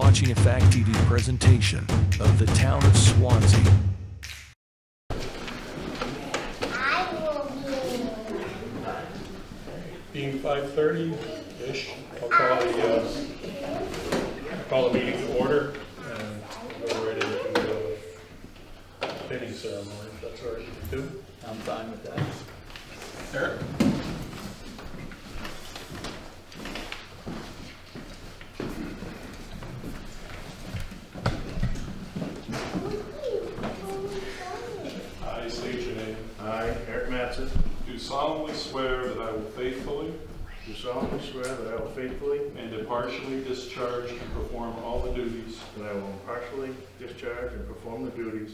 watching a Fact TV presentation of the town of Swanzey. Being 5:30-ish, I'll call the meeting to order, and we're ready to do a pinning ceremony, if that's all right with you too. I'm fine with that. Eric? I state your name. I, Eric Mattson, Do solemnly swear that I will faithfully do solemnly swear that I will faithfully and impartially discharge and perform all the duties that I will impartially discharge and perform the duties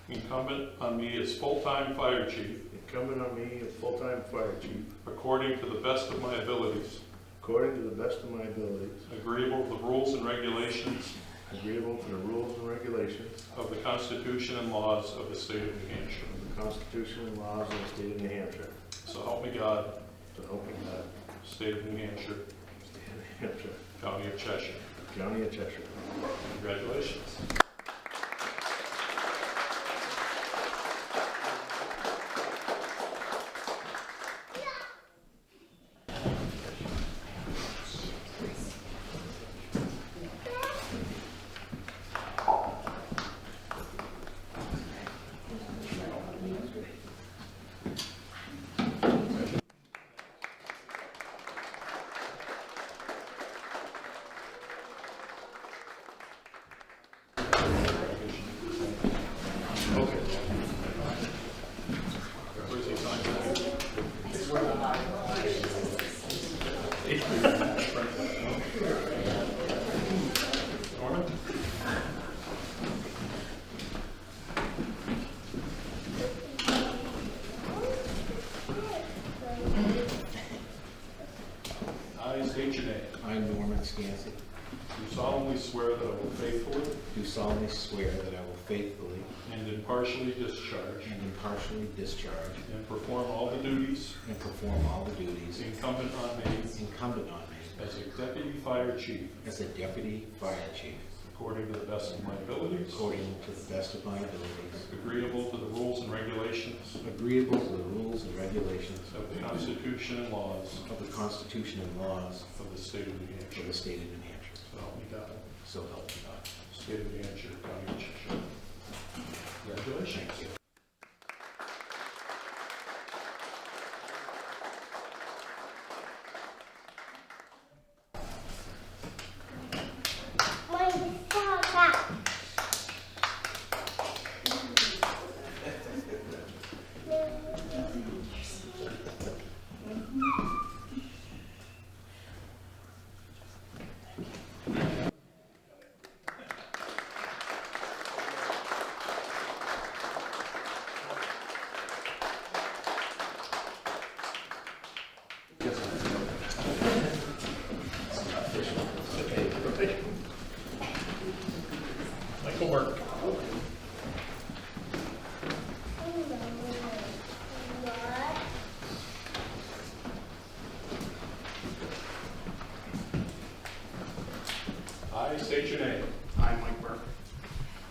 incumbent on me as full-time fire chief incumbent on me as full-time fire chief according to the best of my abilities, according to the best of my abilities, agreeable to the rules and regulations agreeable to the rules and regulations of the Constitution and laws of the state of New Hampshire. of the Constitution and laws of the state of New Hampshire. So help me God, So help me God. state of New Hampshire, State of New Hampshire, county of Cheshire. County of Cheshire. Congratulations. Okay. Where's he signing? Norman? I state your name. I, Norman Skantze, Do solemnly swear that I will faithfully do solemnly swear that I will faithfully and impartially discharge and impartially discharge and perform all the duties and perform all the duties incumbent on me incumbent on me as a deputy fire chief as a deputy fire chief, according to the best of my abilities, according to the best of my abilities, agreeable to the rules and regulations agreeable to the rules and regulations of the Constitution and laws of the Constitution and laws of the state of New of Hampshire. the state of New Hampshire. So help me God. So help me God. State of New Hampshire, county of Cheshire. Congratulations. Thank you. Michael Burke. I state your name. I, Mike Burke,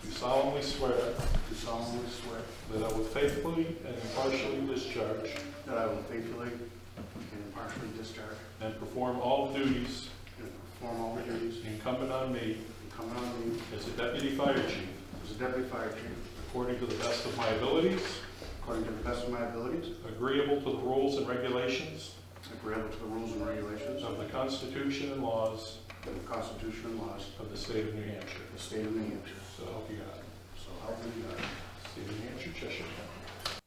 Do solemnly swear do solemnly swear that I will faithfully and impartially discharge that I will faithfully and impartially discharge and perform all the duties and perform all the duties incumbent on me incumbent on me as a deputy fire chief as a deputy fire chief, according to the best of my abilities, according to the best of my abilities, agreeable to the rules and regulations agreeable to the rules and regulations of the Constitution and laws of the Constitution and laws of the state of New Hampshire. of the state of New Hampshire. So help you God. So help me God. State of New Hampshire, Cheshire County.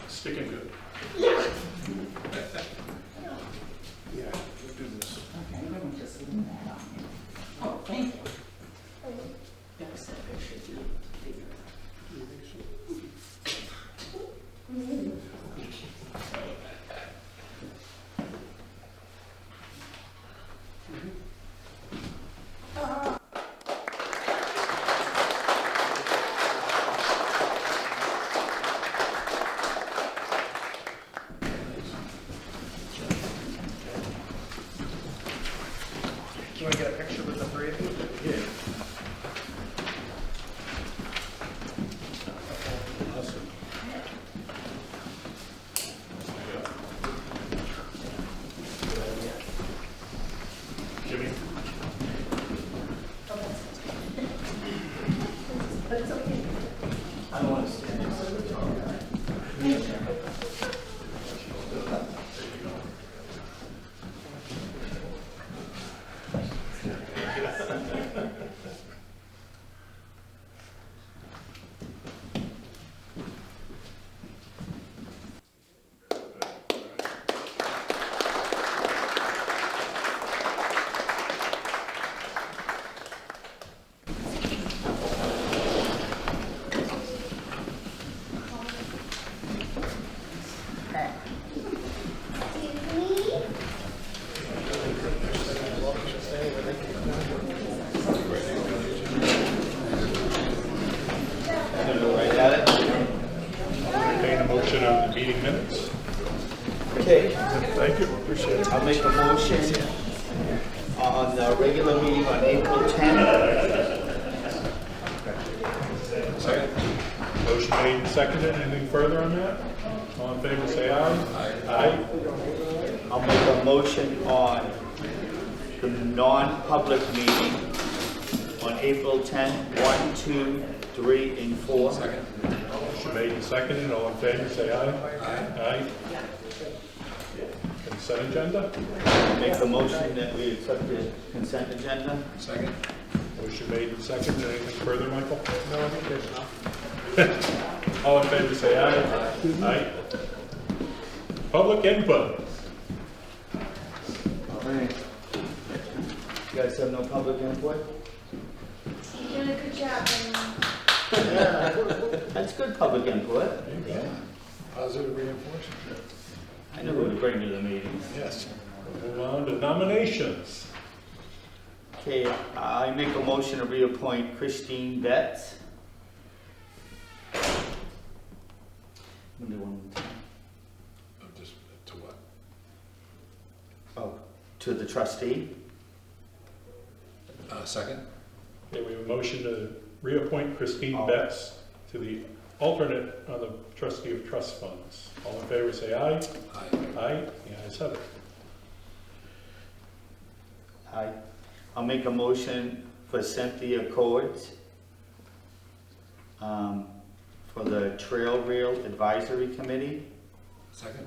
Sticking good. Yeah, let's do this. Okay, let me just leave that on here. Oh, thank you. Better said there should be bigger. I don't want to stand next to the tall guy. Entertain a motion on the meeting minutes. Okay, Thank you, appreciate it. I'll make a motion on the regular meeting on April 10th. Motion made and seconded. Anything further on that? All in favor, say aye. Aye. I'll make a motion on the non-public meeting on April 10th, 1, 2, 3, and 4. Motion made and seconded. All in favor, say aye. Aye. Consent agenda. Make a motion that we accept the consent agenda. Motion made and seconded. Anything further, Michael? No, I think there's enough. All in favor, say aye. Aye. Public input. All right. You guys have no public input? You're doing a good job. Yeah, that's good public input. Positive reinforcement. I know who to bring to the meeting. Yes. Move on to nominations. Okay, I make a motion to reappoint Christine Betts. I'm gonna do one more time. Just to what? Oh, to the trustee. Second? Okay, we have a motion to reappoint Christine Oh. Betts to the alternate on the trustee of trust funds. All in favor, say aye. Aye. Aye. The ayes have it. Aye. I'll make a motion for Cynthia Cords for the Trail Rail Advisory Committee. Second?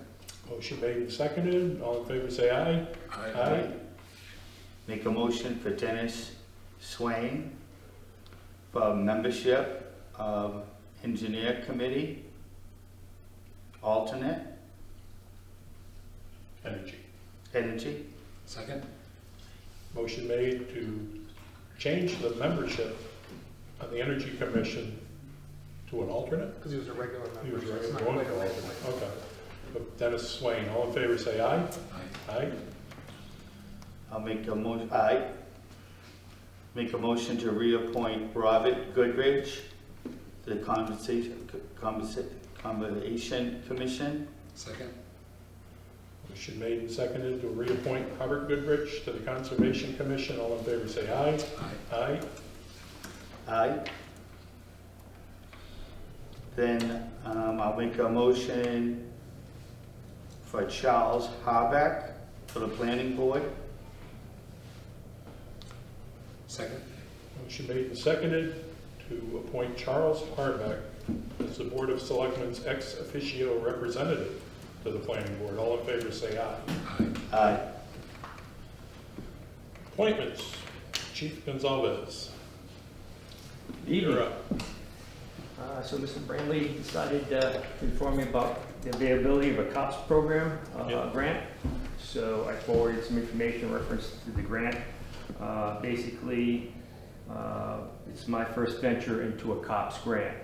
Motion made and seconded. All in favor, say aye. Aye. Make a motion for Dennis Swain for membership of Engineer Committee, alternate, Energy. Second? Motion made to change the membership on the Energy Commission to an alternate? Because he was a regular member. He was so it's regular, not going quite for a alternate. regular. Okay. But Dennis Swain, all in favor, say aye. Aye. Aye. I'll make a motion, make a motion to reappoint Robert Goodrich to the Compensation Commission. Second? Motion made and seconded to reappoint Robert Goodrich to the Conservation Commission. All in favor, say aye. Aye. Aye. Aye. Then I'll make a motion for Charles Harbeck for the Planning Board. Second? Motion made and seconded to appoint Charles Harbeck as the Board of Selectmen's ex officio representative to the Planning Board. All in favor, say aye. Aye. Aye. Appointments. Chief Gonzalez. You're up. So Mr. Brantley decided to inform me about the availability of a COPS program Yeah. grant. So I forwarded some information in reference to the grant. Basically, it's my first venture into a COPS grant.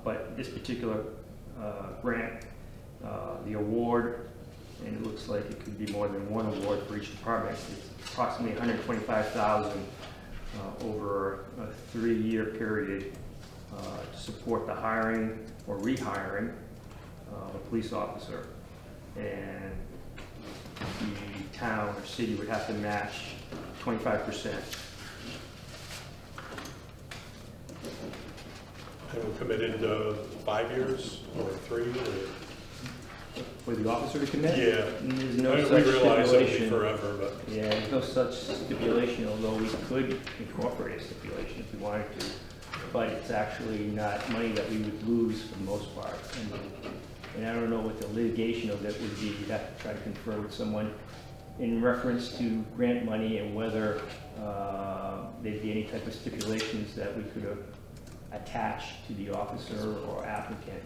But this particular grant, the award, and it looks like it could be more than one award for each department. It's approximately $125,000 over a 3-year period to support the hiring or rehiring of a police officer. And the town or city would have to match 25%. And we're committed 5 years or 3 or? For the officer to commit? Yeah. There's no I mean, such we realize it'll be stipulation. forever, but Yeah, there's no such stipulation, although we could incorporate a stipulation if we wanted to. but it's actually not money that we would lose for the most part. And I don't know what the litigation of that would be. You'd have to try to confer with someone in reference to grant money and whether there'd be any type of stipulations that we could have attached to the officer or applicant.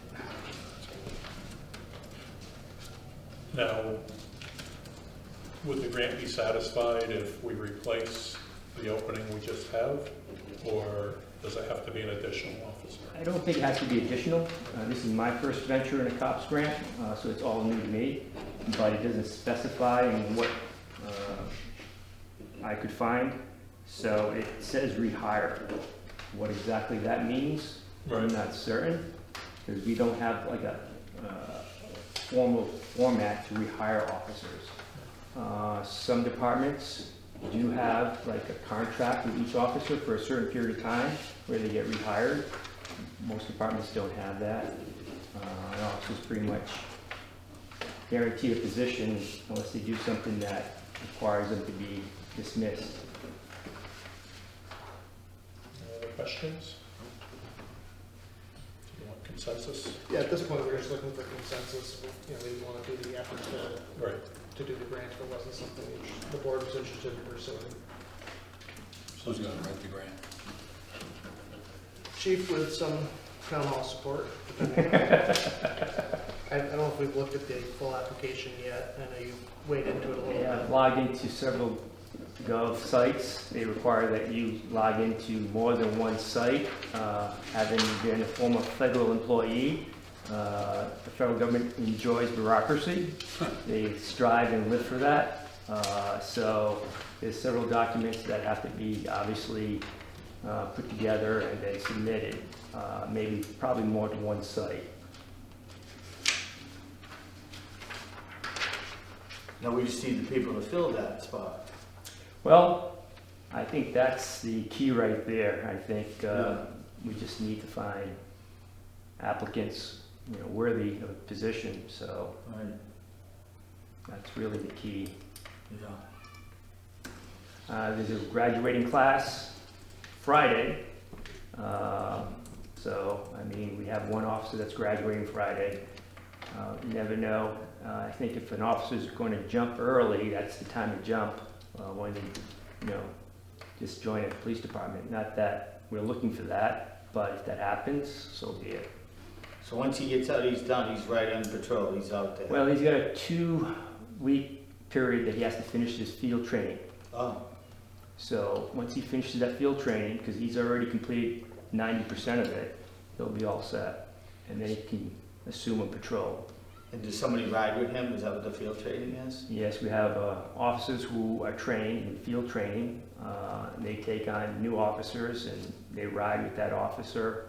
Now, would the grant be satisfied if we replace the opening we just have? Or does it have to be an additional officer? I don't think it has to be additional. This is my first venture in a COPS grant, so it's all new to me, but it doesn't specify in what I could find. So it says rehire. What exactly that means, I'm not certain, because we don't have like a formal format to rehire officers. Some departments do have like a contract with each officer for a certain period of time where they get rehired. Most departments don't have that. An officer's pretty much guaranteed a position unless they do something that requires them to be dismissed. Any other questions? Do you want consensus? Yeah, at this point, we're just looking for consensus. You know, we want to do the effort Right. to do the grant if it wasn't something the board was interested in pursuing. So who's gonna write the grant? Chief with some town hall support. I don't know if we've looked at the full application yet. I know you weighed into it a little They bit. log into several Gov sites. They require that you log into more than one site. Having been a former federal employee, the federal government enjoys bureaucracy. They strive and live for that. So there's several documents that have to be obviously put together and then submitted. Maybe probably more than one site. Now we just need the people to fill that spot. Well, I think that's the key right there. I think Yeah. we just need to find applicants, worthy of a position. So Right. that's really the key. Yeah. There's a graduating class Friday. So, I mean, we have one officer that's graduating Friday. You never know. I think if an officer's going to jump early, that's the time to jump when they, just join a police department. Not that we're looking for that, but if that happens, so be it. So once he gets out, he's done, he's right on patrol, he's out there. Well, he's got a 2-week period that he has to finish his field training. Oh, So once he finishes that field training, because he's already completed 90% of it, he'll be all set. And then he can assume a patrol. and does somebody ride with him? Is that what the field training is? Yes, we have officers who are trained in field training. They take on new officers and they ride with that officer.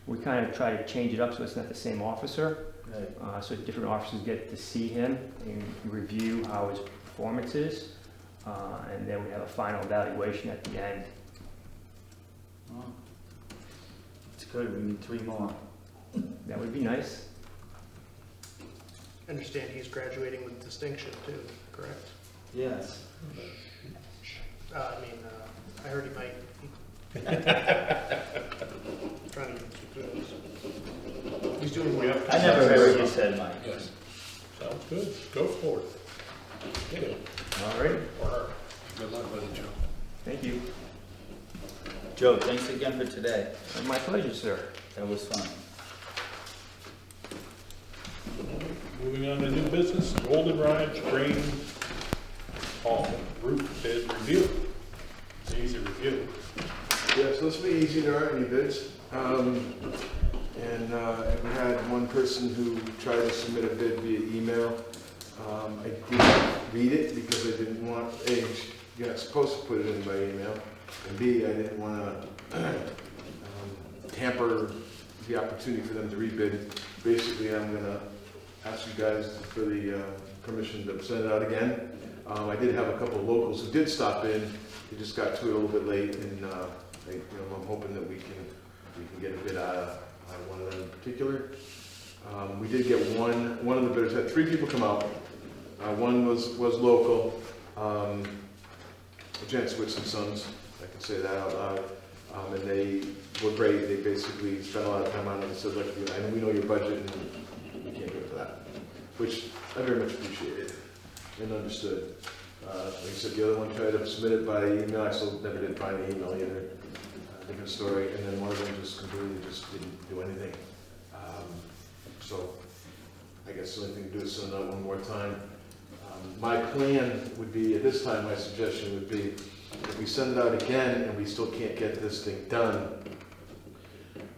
We kind of try to change it up so it's not the same officer. Right. So different officers get to see him and review how his performance is. And then we have a final evaluation at the end. Oh. It's good, we need 3 more. That would be nice. I understand he's graduating with distinction too, correct? Yes. I heard he might. Trying to keep those. He's doing We well. have I never heard what you said, Mike. Yes. Sounds good. Go for it. Get it. All right. Or her. Good luck with it, Joe. Thank you. Joe, thanks again for today. My pleasure, sir. That was fun. Moving on to new business, Goldenrod Drain Hall roof bid review. It's an easy review. Yeah, so this will be easy. There aren't any bids. And we had one person who tried to submit a bid via email. I didn't read it because I didn't want, A, you're not supposed to put it in by email, and B, I didn't want to hamper the opportunity for them to rebid. Basically, I'm going to ask you guys for the permission to send it out again. I did have a couple of locals who did stop in. They just got to it a little bit late, and I'm hoping that we can get a bid out of one of them in particular. We did get one of the bidders had 3 people come out. One was local, Jen Switz and Sons, I can say that out loud. And they were great. They basically spent a lot of time on it and said, look, I know we know your budget and we can't do it for that, which I very much appreciated and understood. Like I said, the other one tried to submit it by email. I still never did find the email either. Different story. And then one of them just completely just didn't do anything. So I guess the only thing to do is send it out one more time. My plan would be, at this time, my suggestion would be, if we send it out again and we still can't get this thing done,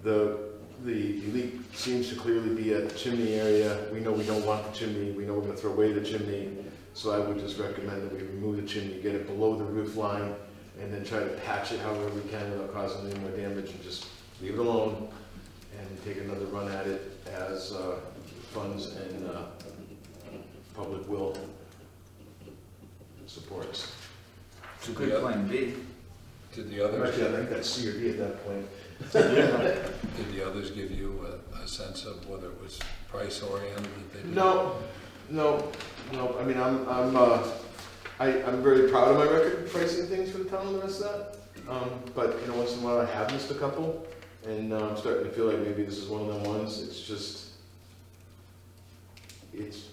the leak seems to clearly be at the chimney area. We know we don't want the chimney. We know we're going to throw away the chimney. So I would just recommend that we remove the chimney, get it below the roof line, and then try to patch it however we can without causing any more damage, and just leave it alone and take another run at it as funds and public will supports. It's a good plan B. Did the others, Actually, I think that's C or D at that point. did the others give you a sense of whether it was price oriented that they did? No. I mean, I'm very proud of my record of pricing things for the town and the rest of that. But once in a while I have missed a couple, and I'm starting to feel like maybe this is one of them ones. It's just, it's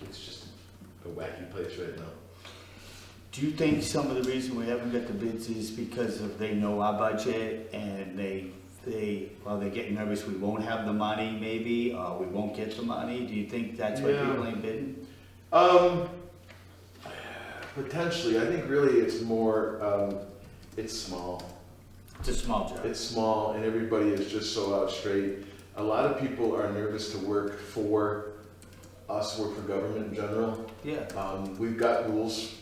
just a wacky place right now. Do you think some of the reason we haven't got the bids is because of they know our budget and they're getting nervous we won't have the money maybe, or we won't get the money? Do you think that's why people ain't bidding? Potentially. I think really it's more, it's small. It's a small job. It's small and everybody is just so out straight. A lot of people are nervous to work for us, work for government in general. Yeah. We've got rules.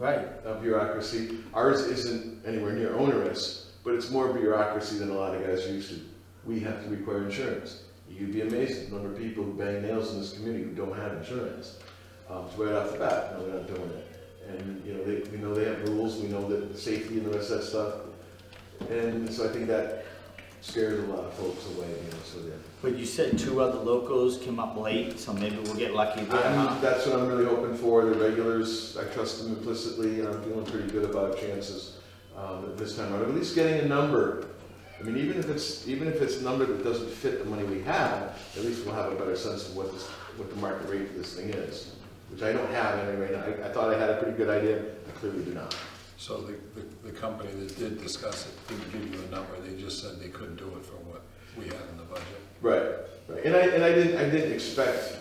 Right. Bureaucracy. Ours isn't anywhere near onerous, but it's more bureaucracy than a lot of guys are used to. We have to require insurance. You'd be amazed at the number of people who bang nails in this community who don't have insurance. So right off the bat, no, we're not doing it. And we know they have rules. We know that safety and the rest of that stuff. And so I think that scares a lot of folks away. So yeah. But you said 2 other locals came up late, so maybe we'll get lucky there, huh? That's what I'm really hoping for. The regulars, I trust them implicitly, and I'm feeling pretty good about chances this time. At least getting a number. I mean, even if it's a number that doesn't fit the money we have, at least we'll have a better sense of what the market rate for this thing is, which I don't have anyway. I thought I had a pretty good idea. I clearly do not. So the company that did discuss it didn't give you a number. They just said they couldn't do it for what we had in the budget. Right. And I didn't expect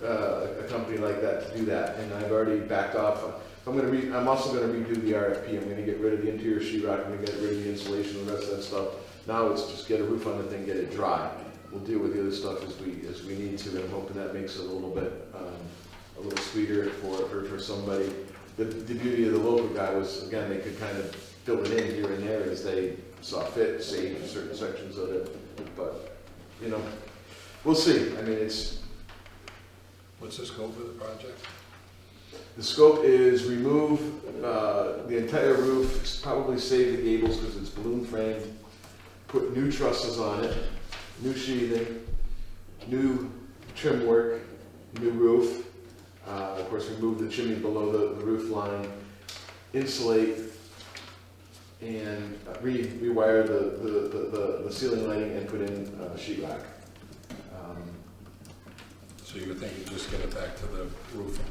a company like that to do that, and I've already backed off. I'm also going to redo the RFP. I'm going to get rid of the interior sheetrock. I'm going to get rid of the insulation and the rest of that stuff. Now it's just get a roof on the thing, get it dry. We'll deal with the other stuff as we need to, and I'm hoping that makes it a little bit a little sweeter for somebody. The beauty of the local guy was, again, they could kind of fill it in here and there as they saw fit, save certain sections of it. But we'll see. I mean, What's the scope of the project? The scope is remove the entire roof, probably save the gables because it's balloon framed, put new trusses on it, new sheathing, new trim work, new roof. Of course, remove the chimney below the roof line, insulate, and rewire the ceiling lighting and put in sheetrock. So you were thinking just get it back to the roofing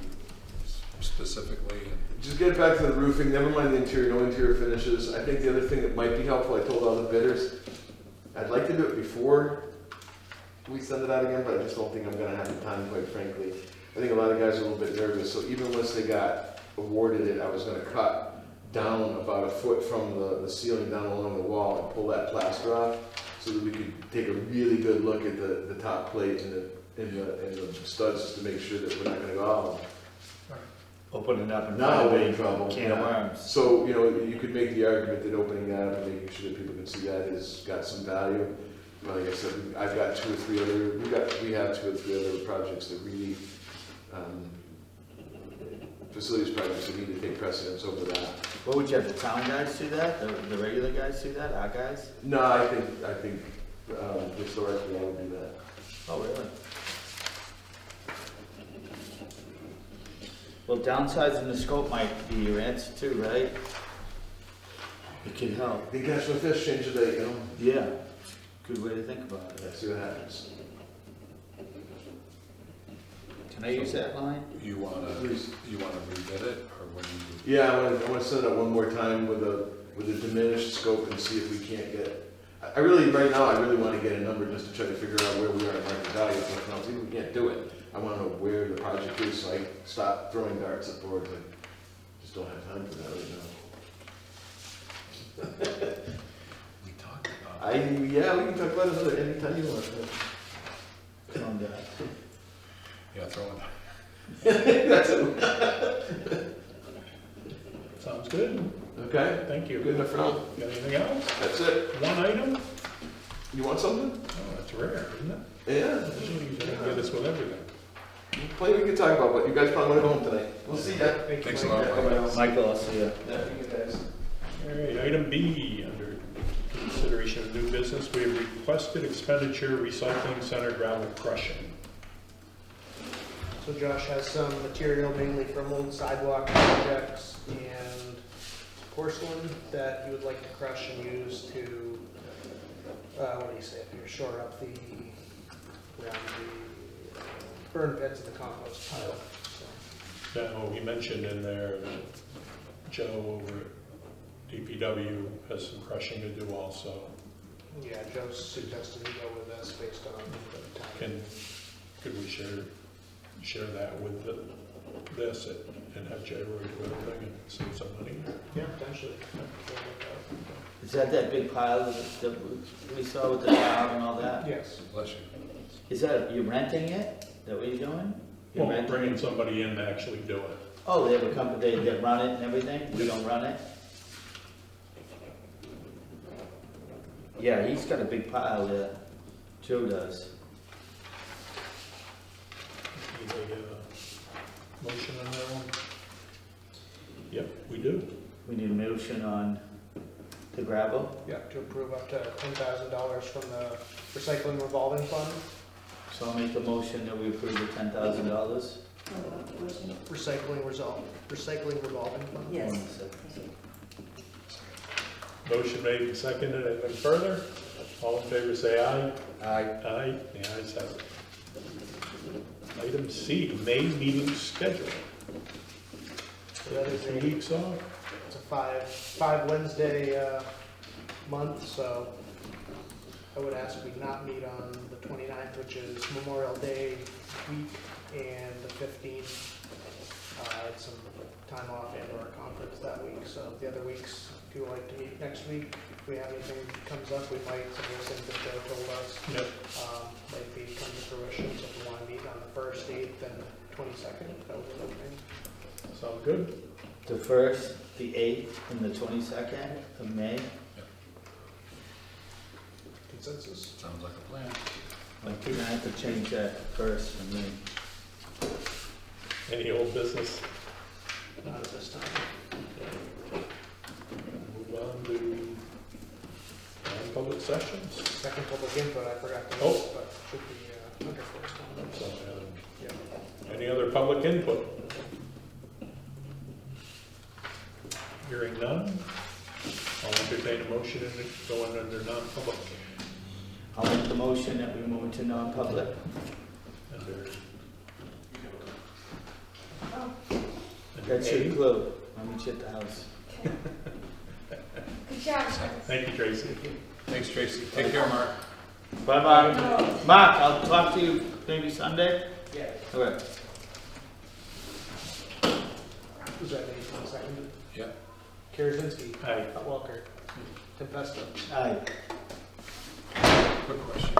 specifically? Just get it back to the roofing, never mind the interior, no interior finishes. I think the other thing that might be helpful, I told all the bidders, I'd like to do it before we send it out again, but I just don't think I'm gonna have the time, quite frankly. I think a lot of guys are a little bit nervous, so even once they got awarded it, I was gonna cut down about 1 foot from the ceiling down along the wall and pull that plaster off so that we could take a really good look at the top plate and the studs just to make sure that we're not gonna go, Open it up and now we're in trouble. can of worms. So, you could make the argument that opening that up and making sure that people can see that has got some value. Like I said, I've got 2 or 3 other, we have 2 or 3 other projects that really, facilities projects that need to take precedence over that. What would you have, the town guys do that? The regular guys do that? Our guys? No, I think historically I would do that. Oh, really? Well, downsizing the scope might be your answer too, right? It can help. Big National Fish, change the date, you know? Yeah, good way to think about it. Yeah, see what happens. Can I use that line? You wanna rebid it, or what do you? Yeah, I wanna send it one more time with a diminished scope and see if we can't get, I really, right now, I really wanna get a number just to try to figure out where we are in market value. If nothing else, even if we can't do it, I wanna know where the project is, so I stop throwing darts at boards. I just don't have time for that right now. We talked about. Yeah, we can talk about it another anytime you want. Calm down. Yeah, throw it. That's it. Sounds good. Okay, Thank you. good enough for now. Got anything else? That's it. One item? You want something? Oh, that's rare, isn't it? Yeah. Usually you don't get us with everything. Plenty we can talk about, but you guys probably want to go home tonight. We'll see ya. Thanks a lot. Michael, I'll see you. Yeah, you guys. All right, item B, under consideration of new business, we have requested expenditure recycling center gravel crushing. So Josh has some material mainly from old sidewalk projects and porcelain that he would like to crush and use to, what do you say, if you're shore up around the burn pits of the compost pile. So, Now, he mentioned in there that Joe over at DPW has some crushing to do also. yeah, Joe's suggested we go with this based on the time. Could we share that with this and have Jay Roy do everything and save some money? Yeah, potentially. Is that big pile that we saw with the tile and all that? Yes. Bless you. Is that, you renting it? Is that what you're doing? You're Well, we're renting bringing it? somebody in to actually do it. Oh, they have a company that run it and everything? We don't run it? Yeah, he's got a big pile there. Joe does. Need a motion on that one? Yep, we do. We need a motion on the gravel. Yeah, to approve up to $10,000 from the recycling revolving fund. So I'll make the motion that we approve the $10,000. Recycling revolving fund. Yes. Motion made and seconded. Anything further? All in favor say aye. Aye. Aye. The ayes have it. Item C, May meeting schedule. So that is 2 weeks off. It's a five Wednesday month, so I would ask we not meet on the 29th, which is Memorial Day week, and the 15th. I had some time off and or a conference that week, so the other weeks, if you would like to meet next week, if we have anything that comes up, we might, some of those things that Joe told us, Yep. might be come to fruition, so if we want to meet on the 1st, 8th, and 22nd, that would be okay. Sound good? The 1st, the 8th, and the 22nd of May. Consensus? Sounds like a plan. Like, you're gonna have to change that first for me. Any old business? Not at this time. Move on to non-public sessions. Second public input, I forgot to Oh. list, but should be under first. So, any other public input? Hearing none, I'll entertain a motion and go under non-public. I'll make the motion that we move into non-public. Under That's A. your clue. I'll meet you at the house. Good job. Thank you, Tracy. Thanks, Tracy. Take care, Mark. Bye-bye. Mark, I'll talk to you maybe Sunday? Yeah. Okay. Was that made and seconded? Yeah. Karazinski. Aye. Walker. Tempesta. Aye. Quick question.